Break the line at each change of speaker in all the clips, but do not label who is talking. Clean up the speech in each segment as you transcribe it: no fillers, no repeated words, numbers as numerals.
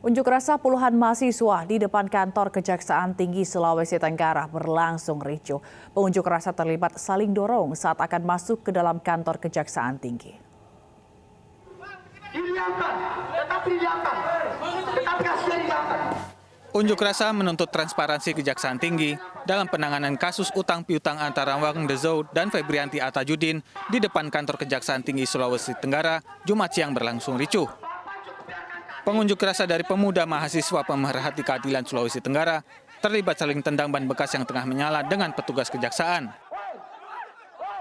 Unjuk rasa puluhan mahasiswa di depan kantor Kejaksaan Tinggi Sulawesi Tenggara berlangsung ricuh. Pengunjuk rasa terlibat saling dorong saat akan masuk ke dalam kantor Kejaksaan Tinggi.
Unjuk rasa menuntut transparansi Kejaksaan Tinggi dalam penanganan kasus utang piutang antara Wang Dezou dan Febrianti Atajudin di depan kantor Kejaksaan Tinggi Sulawesi Tenggara Jumat siang berlangsung ricuh. Pengunjuk rasa dari pemuda mahasiswa pemerhati keadilan Sulawesi Tenggara terlibat saling tendang ban bekas yang tengah menyala dengan petugas kejaksaan.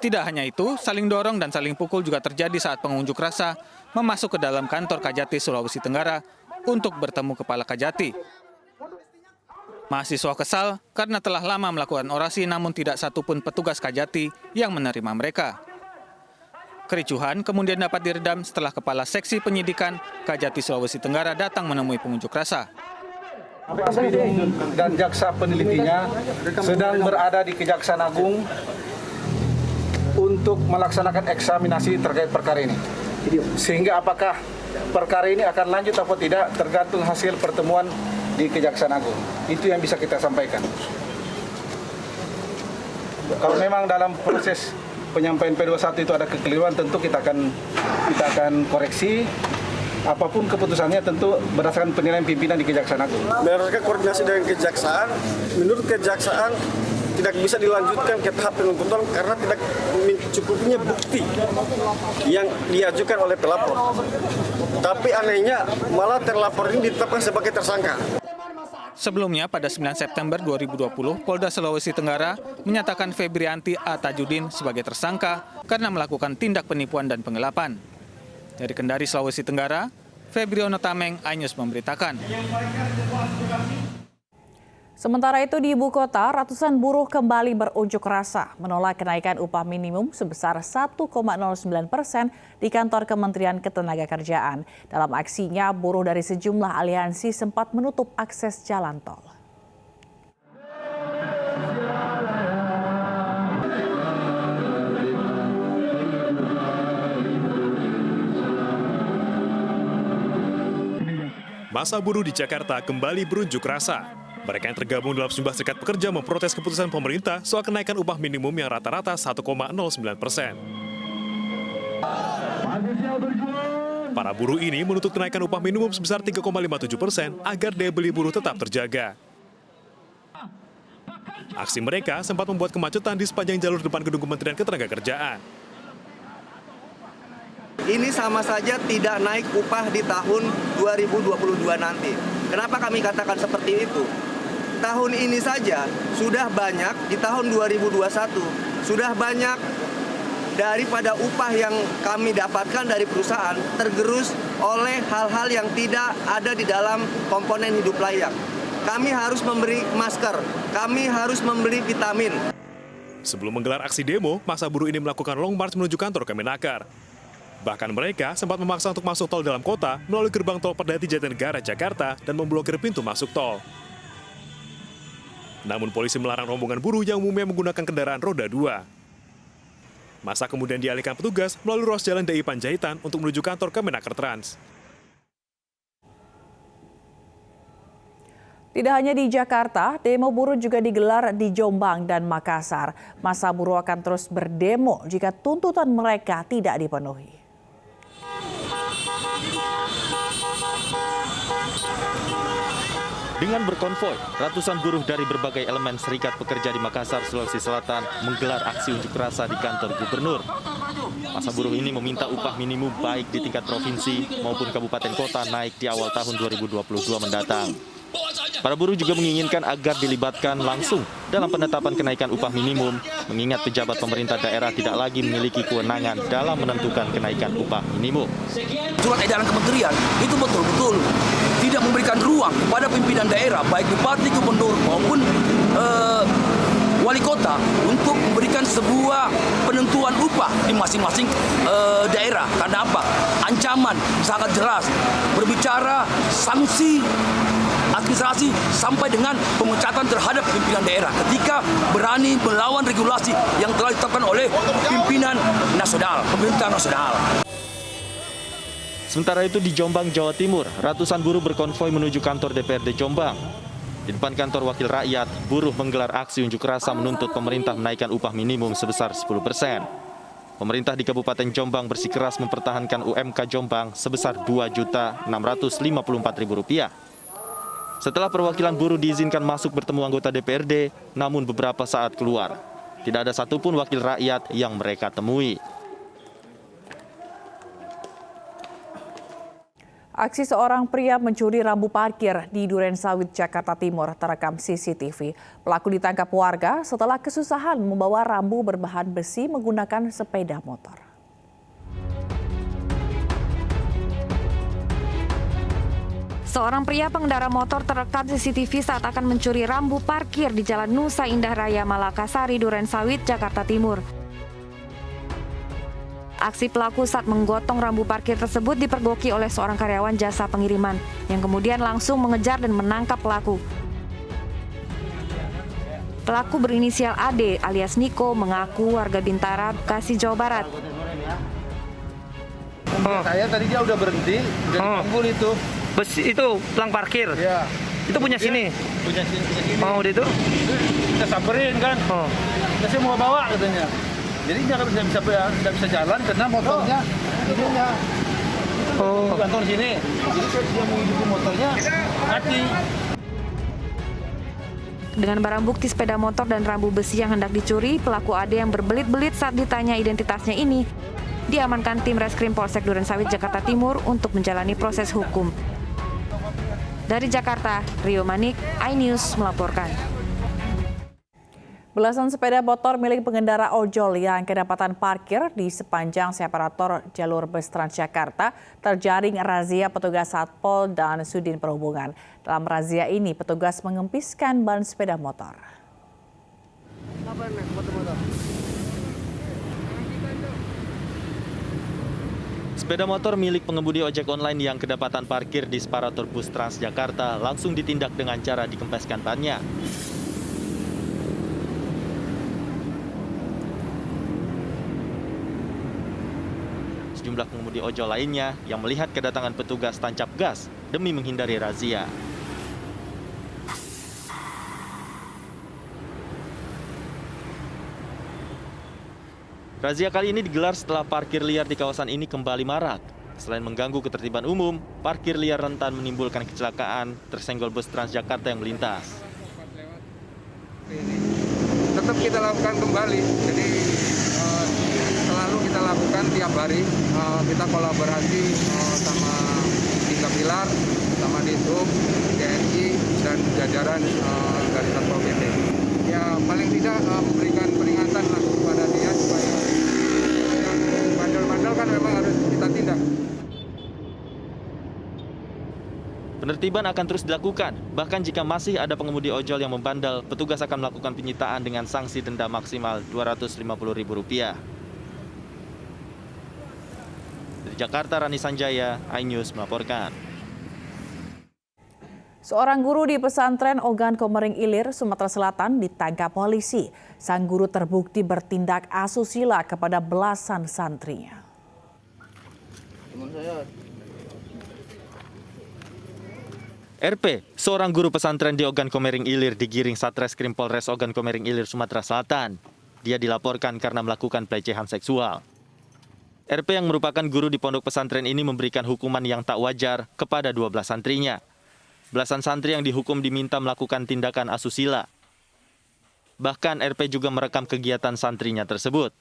Tidak hanya itu, saling dorong dan saling pukul juga terjadi saat pengunjuk rasa memasuk ke dalam kantor Kajati Sulawesi Tenggara untuk bertemu Kepala Kajati. Mahasiswa kesal karena telah lama melakukan orasi namun tidak satupun petugas Kajati yang menerima mereka. Kericuhan kemudian dapat diredam setelah Kepala Seksi Penyidikan Kajati Sulawesi Tenggara datang menemui pengunjuk rasa.
Dan jaksa penelitinya sedang berada di Kejaksaan Agung untuk melaksanakan eksaminasi terkait perkara ini. Sehingga apakah perkara ini akan lanjut atau tidak tergantung hasil pertemuan di Kejaksaan Agung. Itu yang bisa kita sampaikan. Kalau memang dalam proses penyampaian P21 itu ada kekeliruan, tentu kita akan koreksi. Apapun keputusannya tentu berdasarkan penilaian pimpinan di Kejaksaan Agung.
Berdasarkan koordinasi dengan Kejaksaan, menurut Kejaksaan tidak bisa dilanjutkan ke tahap penuntutan karena tidak mencukupnya bukti yang diajukan oleh pelapor. Tapi anehnya malah terlapor ini ditetapkan sebagai tersangka.
Sebelumnya pada 9 September 2020, Polda Sulawesi Tenggara menyatakan Febrianti Atajudin sebagai tersangka karena melakukan tindak penipuan dan penggelapan. Dari Kendari, Sulawesi Tenggara, Febriono Tameng, iNews memberitakan.
Sementara itu di ibu kota, ratusan buruh kembali berunjuk rasa menolak kenaikan upah minimum sebesar 1,09% di kantor Kementerian Ketenagakerjaan. Dalam aksinya, buruh dari sejumlah aliansi sempat menutup akses jalan tol.
Massa buruh di Jakarta kembali berunjuk rasa. Mereka yang tergabung dalam sejumlah serikat pekerja memprotes keputusan pemerintah soal kenaikan upah minimum yang rata-rata 1,09%. Para buruh ini menuntut kenaikan upah minimum sebesar 3,57% agar daya beli buruh tetap terjaga. Aksi mereka sempat membuat kemacetan di sepanjang jalur depan gedung Kementerian Ketenagakerjaan.
Ini sama saja tidak naik upah di tahun 2022 nanti. Kenapa kami katakan seperti itu? Tahun ini saja sudah banyak, di tahun 2021, sudah banyak daripada upah yang kami dapatkan dari perusahaan tergerus oleh hal-hal yang tidak ada di dalam komponen hidup layak. Kami harus memberi masker, kami harus membeli vitamin.
Sebelum menggelar aksi demo, massa buruh ini melakukan long march menuju kantor Kemenaker. Bahkan mereka sempat memaksa untuk masuk tol dalam kota melalui gerbang tol Perdati Jatinegara, Jakarta dan memblokir pintu masuk tol. Namun polisi melarang rombongan buruh yang umumnya menggunakan kendaraan roda 2. Massa kemudian dialihkan petugas melalui ruas jalan DI Panjaitan untuk menuju kantor Kemenaker Trans.
Tidak hanya di Jakarta, demo buruh juga digelar di Jombang dan Makassar. Massa buruh akan terus berdemo jika tuntutan mereka tidak dipenuhi.
Dengan berkonvoi, ratusan buruh dari berbagai elemen serikat pekerja di Makassar, Sulawesi Selatan menggelar aksi unjuk rasa di kantor gubernur. Massa buruh ini meminta upah minimum baik di tingkat provinsi maupun kabupaten kota naik di awal tahun 2022 mendatang. Para buruh juga menginginkan agar dilibatkan langsung dalam penetapan kenaikan upah minimum, mengingat pejabat pemerintah daerah tidak lagi memiliki kewenangan dalam menentukan kenaikan upah minimum.
Surat edaran kementerian itu betul-betul tidak memberikan ruang kepada pimpinan daerah, baik bupati, gubernur maupun wali kota untuk memberikan sebuah penentuan upah di masing-masing daerah. Karena apa? Ancaman sangat jelas, berbicara sanksi administrasi sampai dengan pemecatan terhadap pimpinan daerah ketika berani melawan regulasi yang telah ditetapkan oleh pimpinan nasional, pemerintah nasional.
Sementara itu di Jombang, Jawa Timur, ratusan buruh berkonvoi menuju kantor DPRD Jombang. Di depan kantor Wakil Rakyat, buruh menggelar aksi unjuk rasa menuntut pemerintah menaikkan upah minimum sebesar 10%. Pemerintah di Kabupaten Jombang bersikeras mempertahankan UMK Jombang sebesar Rp2.654.000. Setelah perwakilan buruh diizinkan masuk bertemu anggota DPRD, namun beberapa saat keluar. Tidak ada satupun wakil rakyat yang mereka temui.
Aksi seorang pria mencuri rambu parkir di Durensawit, Jakarta Timur terekam CCTV. Pelaku ditangkap warga setelah kesusahan membawa rambu berbahan besi menggunakan sepeda motor.
Seorang pria pengendara motor terekam CCTV saat akan mencuri rambu parkir di Jalan Nusa Indah Raya, Malakasari, Durensawit, Jakarta Timur. Aksi pelaku saat menggotong rambu parkir tersebut dipergoki oleh seorang karyawan jasa pengiriman yang kemudian langsung mengejar dan menangkap pelaku. Pelaku berinisial AD alias Niko mengaku warga Bintara, Bekasi, Jawa Barat.
Saya tadi dia udah berhenti, udah ditunggu itu.
Bus itu pelang parkir.
Ya.
Itu punya sini.
Punya sini.
Mau itu?
Kita samperin kan. Saya mau bawa katanya. Jadi dia nggak bisa jalan karena motornya ininya. Kantor sini. Jadi dia mau hidupin motornya mati.
Dengan barang bukti sepeda motor dan rambu besi yang hendak dicuri, pelaku AD yang berbelit-belit saat ditanya identitasnya ini diamankan tim Reskrim Polsek Durensawit, Jakarta Timur untuk menjalani proses hukum. Dari Jakarta, Rio Manik, iNews melaporkan.
Belasan sepeda motor milik pengendara ojol yang kedapatan parkir di sepanjang separator jalur bus Transjakarta terjaring razia petugas Satpol dan Sudin Perhubungan. Dalam razia ini, petugas mengempiskan ban sepeda motor.
Sepeda motor milik pengemudi ojek online yang kedapatan parkir di separator bus Transjakarta langsung ditindak dengan cara dikempeskan bannya. Sejumlah pengemudi ojol lainnya yang melihat kedatangan petugas tancap gas demi menghindari razia. Razia kali ini digelar setelah parkir liar di kawasan ini kembali marak. Selain mengganggu ketertiban umum, parkir liar rentan menimbulkan kecelakaan tersenggol bus Transjakarta yang melintas.
Tetap kita lakukan kembali, jadi selalu kita lakukan tiap hari. Kita kolaborasi sama Tiga Pilar, sama Dishub, TNI, dan jajaran dari Satpol PP. Ya paling tidak memberikan peringatan lah kepada dia supaya yang bandel-bandel kan memang harus kita tindak.
Penertiban akan terus dilakukan. Bahkan jika masih ada pengemudi ojol yang membandel, petugas akan melakukan penyitaan dengan sanksi denda maksimal Rp250.000. Dari Jakarta, Rani Sanjaya, iNews melaporkan.
Seorang guru di pesantren Ogan Komering Ilir, Sumatera Selatan ditangkap polisi. Sang guru terbukti bertindak asusila kepada belasan santrinya.
RP, seorang guru pesantren di Ogan Komering Ilir digiring Satreskrim Polres Ogan Komering Ilir, Sumatera Selatan. Dia dilaporkan karena melakukan pelecehan seksual. RP yang merupakan guru di pondok pesantren ini memberikan hukuman yang tak wajar kepada 12 santrinya. Belasan santri yang dihukum diminta melakukan tindakan asusila. Bahkan RP juga merekam kegiatan santrinya tersebut.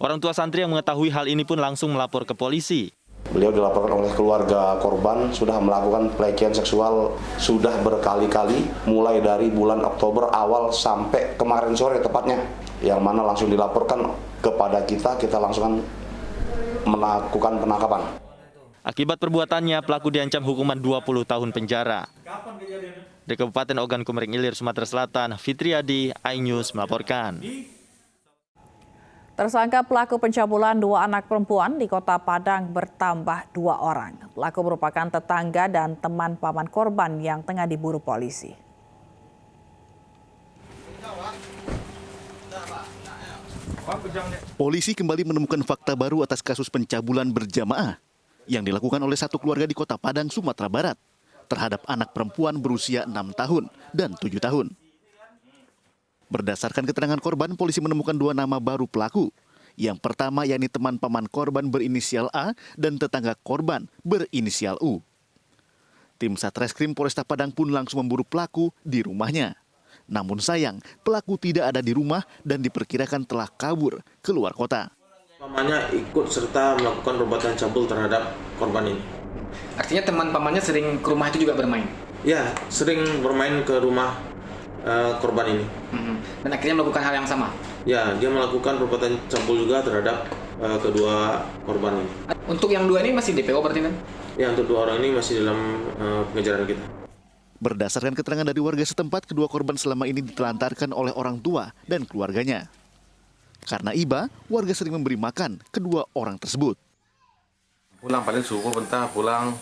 Orang tua santri yang mengetahui hal ini pun langsung melapor ke polisi.
Beliau dilaporkan oleh keluarga korban sudah melakukan pelecehan seksual sudah berkali-kali, mulai dari bulan Oktober awal sampai kemarin sore tepatnya, yang mana langsung dilaporkan kepada kita langsung melakukan penangkapan.
Akibat perbuatannya, pelaku diancam hukuman 20 tahun penjara. Dari Kabupaten Ogan Komering Ilir, Sumatera Selatan, Fitriadi, iNews melaporkan.
Tersangka pelaku pencabulan 2 anak perempuan di Kota Padang bertambah 2 orang. Pelaku merupakan tetangga dan teman paman korban yang tengah diburu polisi.
Polisi kembali menemukan fakta baru atas kasus pencabulan berjamaah. yang dilakukan oleh satu keluarga di Kota Padang, Sumatera Barat terhadap anak perempuan berusia 6 tahun dan 7 tahun. Berdasarkan keterangan korban, polisi menemukan 2 nama baru pelaku. Yang pertama yakni teman paman korban berinisial A dan tetangga korban berinisial U. Tim Satreskrim Polresta Padang pun langsung memburu pelaku di rumahnya. Namun sayang, pelaku tidak ada di rumah dan diperkirakan telah kabur keluar kota.
Pamannya ikut serta melakukan perbuatan cabul terhadap korban ini.
Artinya teman pamannya sering ke rumah itu juga bermain?
Ya, sering bermain ke rumah korban ini.
Dan akhirnya melakukan hal yang sama?
Ya, dia melakukan perbuatan cabul juga terhadap kedua korban ini.
Untuk yang 2 ini masih DPO berarti kan?
Ya, untuk 2 orang ini masih dalam pengejaran kita.
Berdasarkan keterangan dari warga setempat, kedua korban selama ini ditelantarkan oleh orang tua dan keluarganya. Karena iba, warga sering memberi makan kedua orang tersebut.
Pulang paling subuh bentar pulang,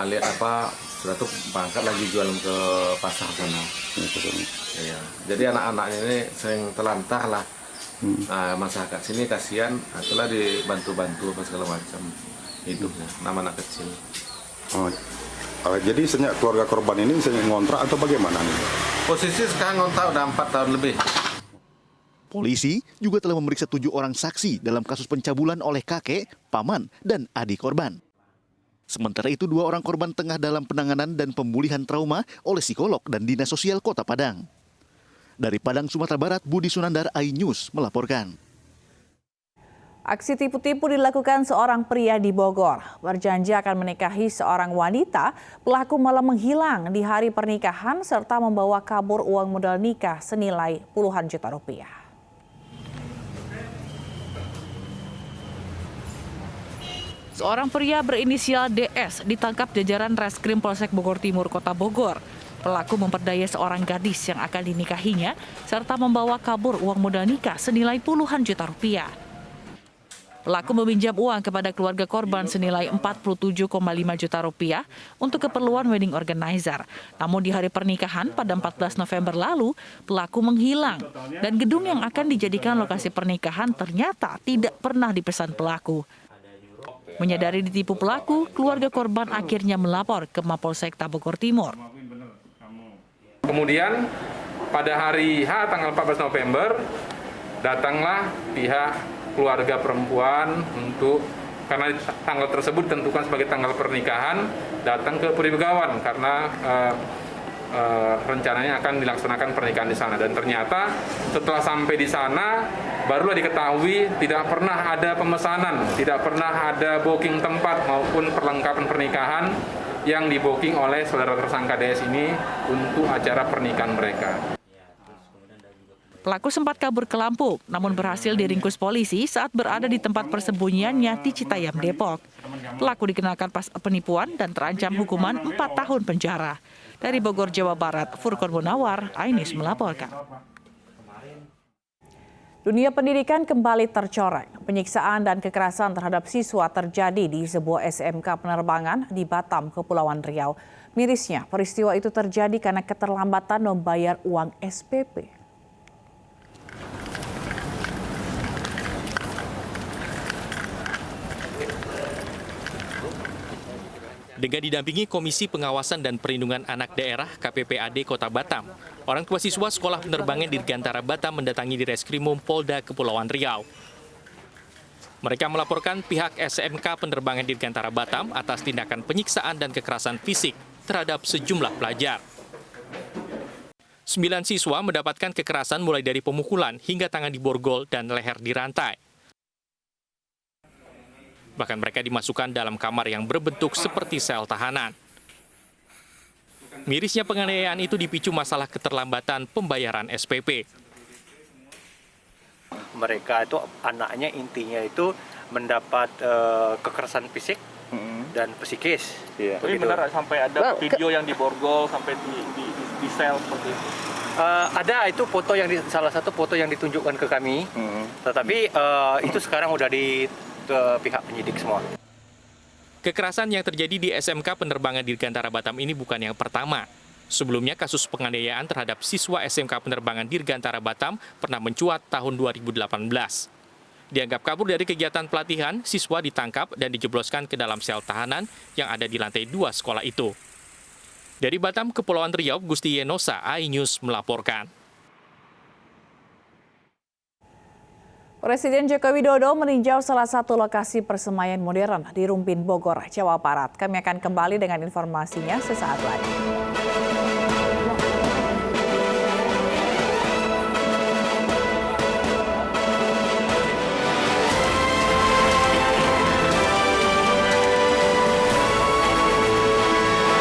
lihat sudah tuh berangkat lagi jual ke pasar sana. Ya, jadi anak-anaknya ini sering telantar lah. Nah, masyarakat sini kasihan, itulah dibantu-bantu apa segala macam hidupnya, nama anak kecil.
Jadi keluarga korban ini ngontrak atau bagaimana nih?
Posisi sekarang ngontrak udah 4 tahun lebih.
Polisi juga telah memeriksa 7 orang saksi dalam kasus pencabulan oleh kakek, paman, dan adik korban. Sementara itu 2 orang korban tengah dalam penanganan dan pemulihan trauma oleh psikolog dan Dinas Sosial Kota Padang. Dari Padang, Sumatera Barat, Budi Sunandar, iNews melaporkan.
Aksi tipu-tipu dilakukan seorang pria di Bogor. Berjanji akan menikahi seorang wanita, pelaku malah menghilang di hari pernikahan serta membawa kabur uang modal nikah senilai puluhan juta rupiah. Seorang pria berinisial DS ditangkap jajaran Reskrim Polsek Bogor Timur, Kota Bogor. Pelaku memperdaya seorang gadis yang akan dinikahinya serta membawa kabur uang modal nikah senilai puluhan juta rupiah. Pelaku meminjam uang kepada keluarga korban senilai 47,5 juta rupiah untuk keperluan wedding organizer. Namun di hari pernikahan pada 14 November lalu, pelaku menghilang dan gedung yang akan dijadikan lokasi pernikahan ternyata tidak pernah dipesan pelaku. Menyadari ditipu pelaku, keluarga korban akhirnya melapor ke Mapolsek Bogor Timur.
Kemudian pada hari H tanggal 14 November datanglah pihak keluarga perempuan karena tanggal tersebut ditentukan sebagai tanggal pernikahan, datang ke Puri Begawan karena rencananya akan dilaksanakan pernikahan di sana. Dan ternyata setelah sampai di sana barulah diketahui tidak pernah ada pemesanan, tidak pernah ada booking tempat maupun perlengkapan pernikahan yang di-booking oleh saudara tersangka DS ini untuk acara pernikahan mereka.
Pelaku sempat kabur ke Lampung, namun berhasil diringkus polisi saat berada di tempat persembunyiannya di Citayam, Depok. Pelaku dikenakan pasal penipuan dan terancam hukuman 4 tahun penjara. Dari Bogor, Jawa Barat, Furqon Munawar, iNews melaporkan. Dunia pendidikan kembali tercoreng. Penyiksaan dan kekerasan terhadap siswa terjadi di sebuah SMK penerbangan di Batam, Kepulauan Riau. Mirisnya, peristiwa itu terjadi karena keterlambatan membayar uang SPP.
Dengan didampingi Komisi Pengawasan dan Perlindungan Anak Daerah KPPAD Kota Batam, orang tua siswa sekolah penerbangan Dirgantara Batam mendatangi di Reskrimum Polda Kepulauan Riau. Mereka melaporkan pihak SMK Penerbangan Dirgantara Batam atas tindakan penyiksaan dan kekerasan fisik terhadap sejumlah pelajar. 9 siswa mendapatkan kekerasan mulai dari pemukulan hingga tangan diborgol dan leher dirantai. Bahkan mereka dimasukkan dalam kamar yang berbentuk seperti sel tahanan. Mirisnya penganiayaan itu dipicu masalah keterlambatan pembayaran SPP.
Mereka itu anaknya intinya itu mendapat kekerasan fisik dan psikis.
Tapi benar sampai ada video yang diborgol sampai di sel seperti itu.
Ada itu foto salah satu foto yang ditunjukkan ke kami. Tetapi itu sekarang udah ke pihak penyidik semua.
Kekerasan yang terjadi di SMK Penerbangan Dirgantara Batam ini bukan yang pertama. Sebelumnya kasus penganiayaan terhadap siswa SMK Penerbangan Dirgantara Batam pernah mencuat tahun 2018.
Dianggap kabur dari kegiatan pelatihan, siswa ditangkap dan dijebloskan ke dalam sel tahanan yang ada di lantai 2 sekolah itu. Dari Batam, Kepulauan Riau, Gusti Yenosa, iNews melaporkan.
Presiden Joko Widodo meninjau salah satu lokasi persemaian modern di Rumpin, Bogor, Jawa Barat. Kami akan kembali dengan informasinya sesaat lagi.